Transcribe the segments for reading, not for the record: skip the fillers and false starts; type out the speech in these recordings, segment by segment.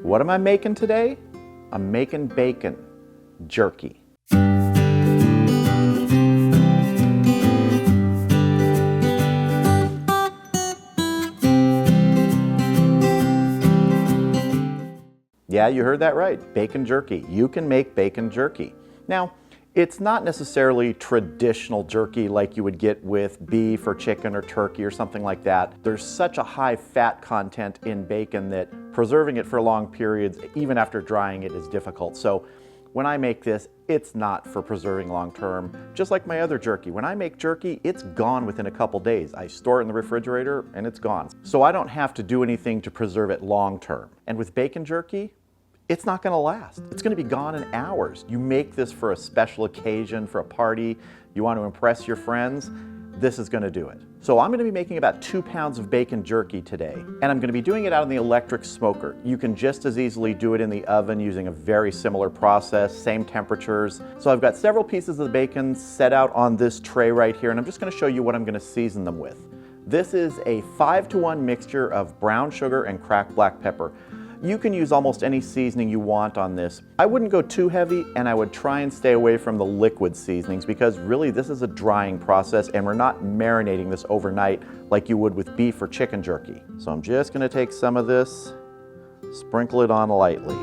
What am I making today? I'm making bacon jerky. Yeah, you heard that right, bacon jerky. You can make bacon jerky. Now, it's not necessarily traditional jerky like you would get with beef or chicken or turkey or something like that. There's such a high fat content in bacon that preserving it for long periods, even after drying it, is difficult. So when I make this, it's not for preserving long term. Just like my other jerky. When I make jerky, it's gone within a couple days. I store it in the refrigerator and it's gone. So I don't have to do anything to preserve it long term. And with bacon jerky, it's not going to last. It's going to be gone in hours. You make this for a special occasion, for a party, you want to impress your friends, this is going to do it. So I'm going to be making about 2 pounds of bacon jerky today, and I'm going to be doing it out on the electric smoker. You can just as easily do it in the oven using a very similar process, same temperatures. So I've got several pieces of the bacon set out on this tray right here, and I'm just going to show you what I'm going to season them with. This is a 5-to-1 mixture of brown sugar and cracked black pepper. You can use almost any seasoning you want on this. I wouldn't go too heavy, and I would try and stay away from the liquid seasonings because really this is a drying process and we're not marinating this overnight like you would with beef or chicken jerky. So I'm just going to take some of this, sprinkle it on lightly,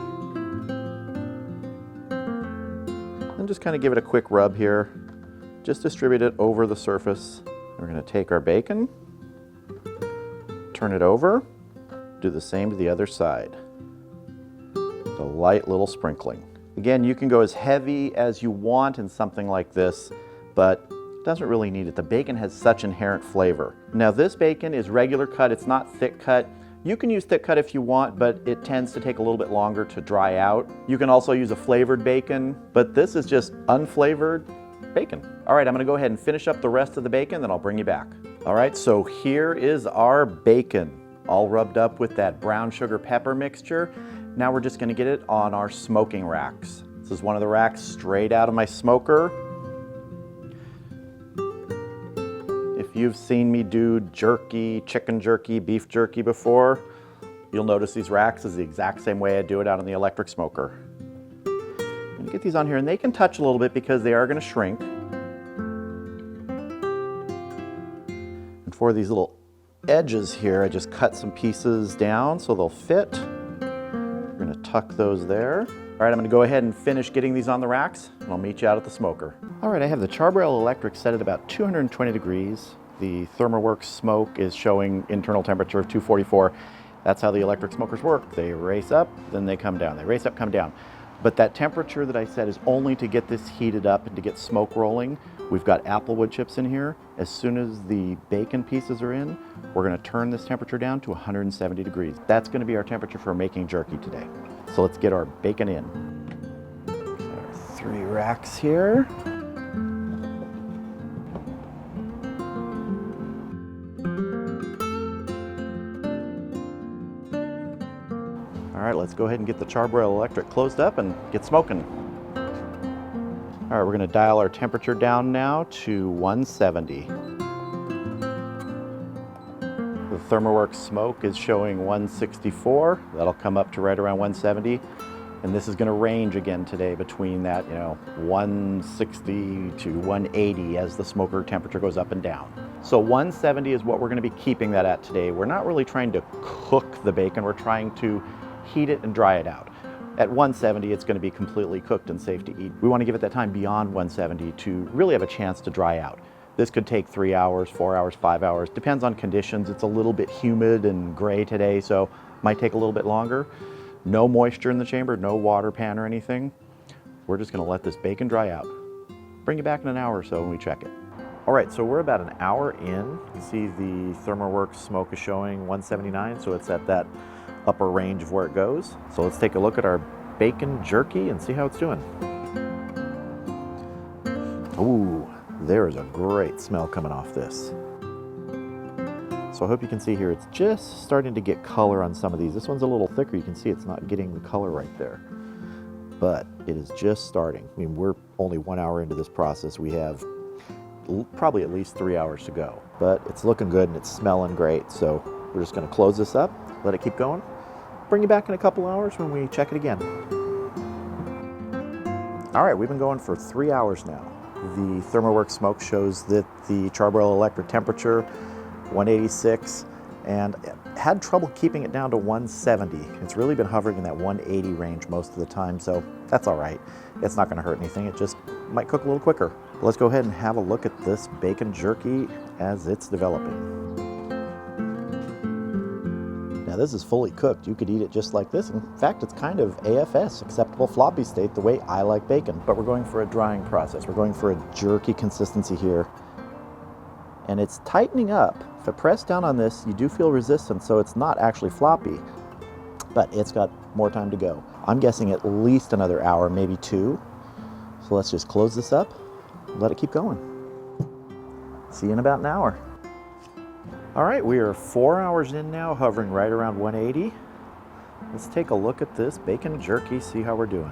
and just kind of give it a quick rub here. Just distribute it over the surface. We're going to take our bacon, turn it over, do the same to the other side. A light little sprinkling. Again, you can go as heavy as you want in something like this, but it doesn't really need it. The bacon has such inherent flavor. Now this bacon is regular cut, it's not thick cut. You can use thick cut if you want, but it tends to take a little bit longer to dry out. You can also use a flavored bacon, but this is just unflavored bacon. All right, I'm gonna go ahead and finish up the rest of the bacon, then I'll bring you back. All right, so here is our bacon, all rubbed up with that brown sugar pepper mixture. Now we're just going to get it on our smoking racks. This is one of the racks straight out of my smoker. If you've seen me do jerky, chicken jerky, beef jerky before, you'll notice these racks is the exact same way I do it out on the electric smoker. I'm going to get these on here, and they can touch a little bit because they are going to shrink. And for these little edges here, I just cut some pieces down so they'll fit. We're going to tuck those there. All right, I'm going to go ahead and finish getting these on the racks, and I'll meet you out at the smoker. All right, I have the charbroil electric set at about 220 degrees. The ThermoWorks smoke is showing internal temperature of 244. That's how the electric smokers work. They race up, then they come down. They race up, come down. But that temperature that I set is only to get this heated up and to get smoke rolling. We've got applewood chips in here. As soon as the bacon pieces are in, we're going to turn this temperature down to 170 degrees. That's going to be our temperature for making jerky today. So let's get our bacon in. There are 3 racks here. All right, let's go ahead and get the charbroil electric closed up and get smoking. All right, we're going to dial our temperature down now to 170. The ThermoWorks smoke is showing 164. That'll come up to right around 170. And this is going to range again today between that, 160 to 180 as the smoker temperature goes up and down. So 170 is what we're going to be keeping that at today. We're not really trying to cook the bacon. We're trying to heat it and dry it out. At 170, it's going to be completely cooked and safe to eat. We want to give it that time beyond 170 to really have a chance to dry out. This could take 3 hours, 4 hours, 5 hours. Depends on conditions. It's a little bit humid and gray today, so might take a little bit longer. No moisture in the chamber, no water pan or anything. We're just going to let this bacon dry out. Bring you back in an hour or so when we check it. All right, so we're about an hour in. You can see the ThermoWorks smoke is showing 179, so it's at that upper range of where it goes. So let's take a look at our bacon jerky and see how it's doing. Ooh, there is a great smell coming off this. So I hope you can see here, it's just starting to get color on some of these. This one's a little thicker. You can see it's not getting the color right there, but it is just starting. I mean, we're only 1 hour into this process. We have probably at least 3 hours to go, but it's looking good and it's smelling great. So we're just going to close this up, let it keep going, bring you back in a couple hours when we check it again. All right, we've been going for 3 hours now. The ThermoWorks smoke shows that the charbroil electric temperature, 186, and had trouble keeping it down to 170. It's really been hovering in that 180 range most of the time, so that's all right. It's not gonna hurt anything, it just might cook a little quicker. Let's go ahead and have a look at this bacon jerky as it's developing. Now this is fully cooked. You could eat it just like this. In fact, it's kind of AFS, acceptable floppy state, the way I like bacon. But we're going for a drying process. We're going for a jerky consistency here. And it's tightening up. If I press down on this, you do feel resistance, so it's not actually floppy, but it's got more time to go. I'm guessing at least another hour, maybe 2. So let's just close this up, let it keep going. See you in about an hour. All right, we are 4 hours in now, hovering right around 180. Let's take a look at this bacon jerky, see how we're doing.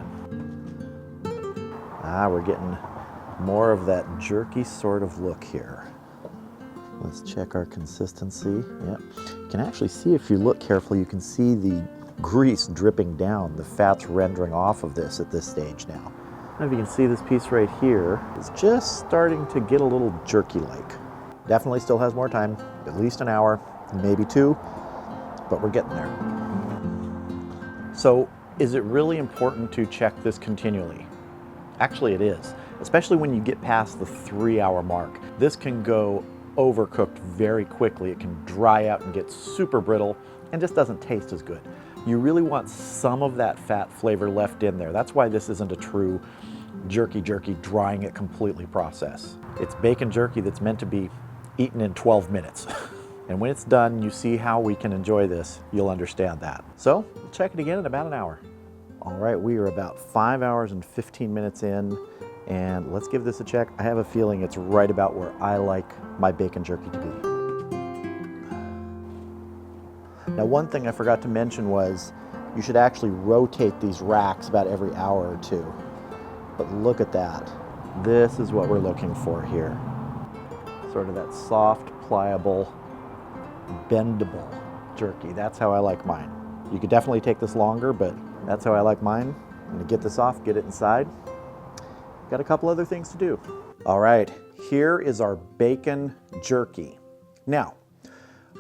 We're getting more of that jerky sort of look here. Let's check our consistency. Yep. You can actually see, if you look carefully, you can see the grease dripping down. The fat's rendering off of this at this stage now. I don't know if you can see this piece right here. It's just starting to get a little jerky-like. Definitely still has more time, at least an hour, maybe 2, but we're getting there. So, is it really important to check this continually? Actually, it is, especially when you get past the 3-hour mark. This can go overcooked very quickly. It can dry out and get super brittle and just doesn't taste as good. You really want some of that fat flavor left in there. That's why this isn't a true jerky drying it completely process. It's bacon jerky that's meant to be eaten in 12 minutes. And when it's done, you see how we can enjoy this, you'll understand that. So, we'll check it again in about an hour. All right, we are about 5 hours and 15 minutes in, and let's give this a check. I have a feeling it's right about where I like my bacon jerky to be. Now, one thing I forgot to mention was you should actually rotate these racks about every hour or 2. But look at that. This is what we're looking for here. Sort of that soft, pliable, bendable jerky. That's how I like mine. You could definitely take this longer, but that's how I like mine. I'm gonna get this off, get it inside. Got a couple other things to do. All right, here is our bacon jerky. Now,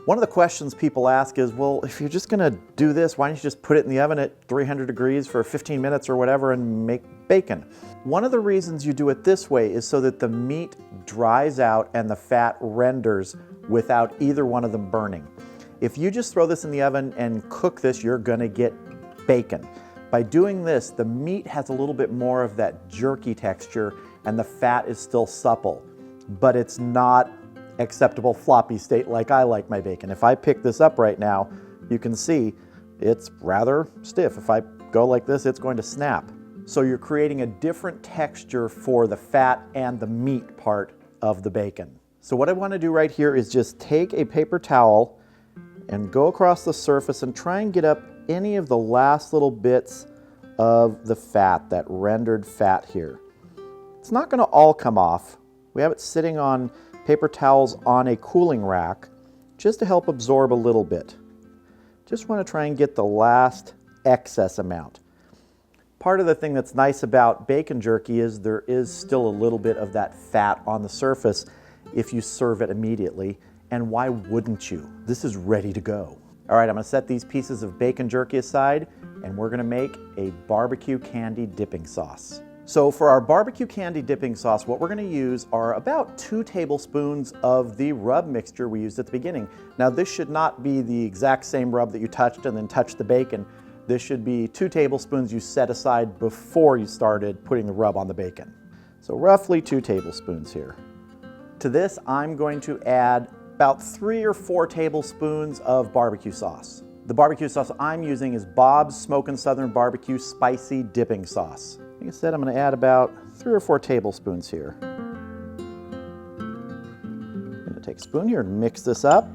one of the questions people ask is, well, if you're just gonna do this, why don't you just put it in the oven at 300 degrees for 15 minutes or whatever and make bacon? One of the reasons you do it this way is so that the meat dries out and the fat renders without either one of them burning. If you just throw this in the oven and cook this, you're gonna get bacon. By doing this, the meat has a little bit more of that jerky texture and the fat is still supple, but it's not acceptable floppy state like I like my bacon. If I pick this up right now, you can see it's rather stiff. If I go like this, it's going to snap. So you're creating a different texture for the fat and the meat part of the bacon. So what I want to do right here is just take a paper towel and go across the surface and try and get up any of the last little bits of the fat, that rendered fat here. It's not going to all come off. We have it sitting on paper towels on a cooling rack just to help absorb a little bit. Just want to try and get the last excess amount. Part of the thing that's nice about bacon jerky is there is still a little bit of that fat on the surface if you serve it immediately, and why wouldn't you? This is ready to go. All right, I'm gonna set these pieces of bacon jerky aside, and we're gonna make a barbecue candy dipping sauce. So for our barbecue candy dipping sauce, what we're gonna use are about 2 tablespoons of the rub mixture we used at the beginning. Now this should not be the exact same rub that you touched and then touched the bacon. This should be 2 tablespoons you set aside before you started putting the rub on the bacon. So roughly 2 tablespoons here. To this, I'm going to add about 3 or 4 tablespoons of barbecue sauce. The barbecue sauce I'm using is Bob's Smokin' Southern Barbecue Spicy Dipping Sauce. Like I said, I'm going to add about 3 or 4 tablespoons here. I'm going to take a spoon here and mix this up.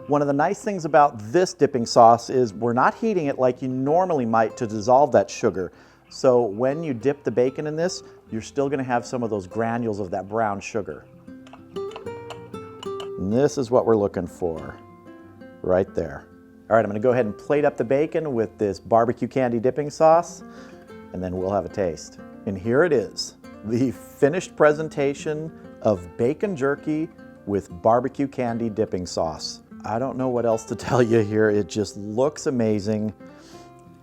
One of the nice things about this dipping sauce is we're not heating it like you normally might to dissolve that sugar. So when you dip the bacon in this, you're still going to have some of those granules of that brown sugar. And this is what we're looking for, right there. All right, I'm gonna go ahead and plate up the bacon with this barbecue candy dipping sauce, and then we'll have a taste. And here it is, the finished presentation of bacon jerky with barbecue candy dipping sauce. I don't know what else to tell you here. It just looks amazing.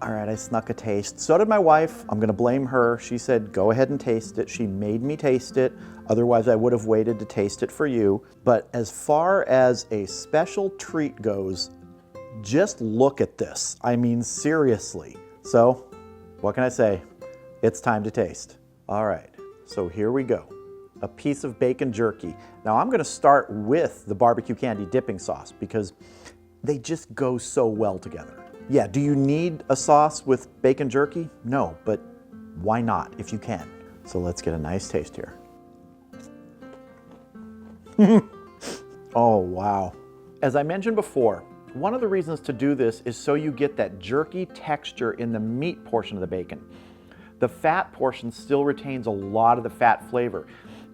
All right, I snuck a taste. So did my wife. I'm gonna blame her. She said, go ahead and taste it. She made me taste it. Otherwise, I would have waited to taste it for you. But as far as a special treat goes, just look at this. I mean, seriously. So, what can I say? It's time to taste. All right, so here we go. A piece of bacon jerky. Now I'm gonna start with the barbecue candy dipping sauce because they just go so well together. Yeah, do you need a sauce with bacon jerky? No, but why not if you can? So let's get a nice taste here. Oh, wow. As I mentioned before, one of the reasons to do this is so you get that jerky texture in the meat portion of the bacon. The fat portion still retains a lot of the fat flavor.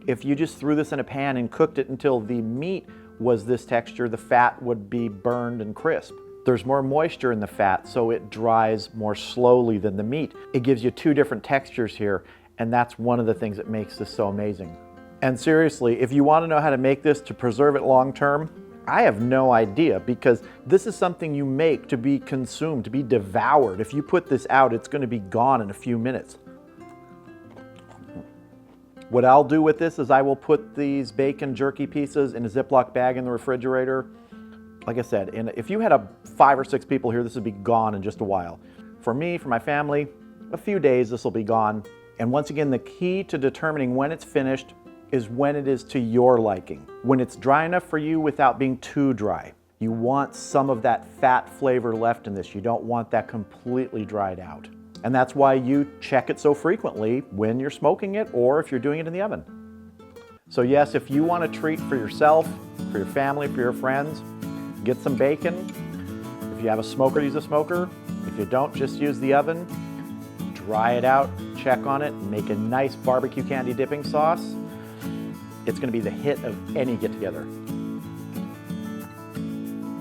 If you just threw this in a pan and cooked it until the meat was this texture, the fat would be burned and crisp. There's more moisture in the fat, so it dries more slowly than the meat. It gives you two different textures here, and that's one of the things that makes this so amazing. And seriously, if you want to know how to make this to preserve it long term, I have no idea, because this is something you make to be consumed, to be devoured. If you put this out, it's going to be gone in a few minutes. What I'll do with this is I will put these bacon jerky pieces in a Ziploc bag in the refrigerator. Like I said, if you had 5 or 6 people here, this would be gone in just a while. For me, for my family, a few days this will be gone. And once again, the key to determining when it's finished is when it is to your liking. When it's dry enough for you without being too dry. You want some of that fat flavor left in this. You don't want that completely dried out. And that's why you check it so frequently when you're smoking it or if you're doing it in the oven. So yes, if you want a treat for yourself, for your family, for your friends, get some bacon. If you have a smoker, use a smoker. If you don't, just use the oven. Dry it out, check on it, and make a nice barbecue candy dipping sauce. It's going to be the hit of any get-together.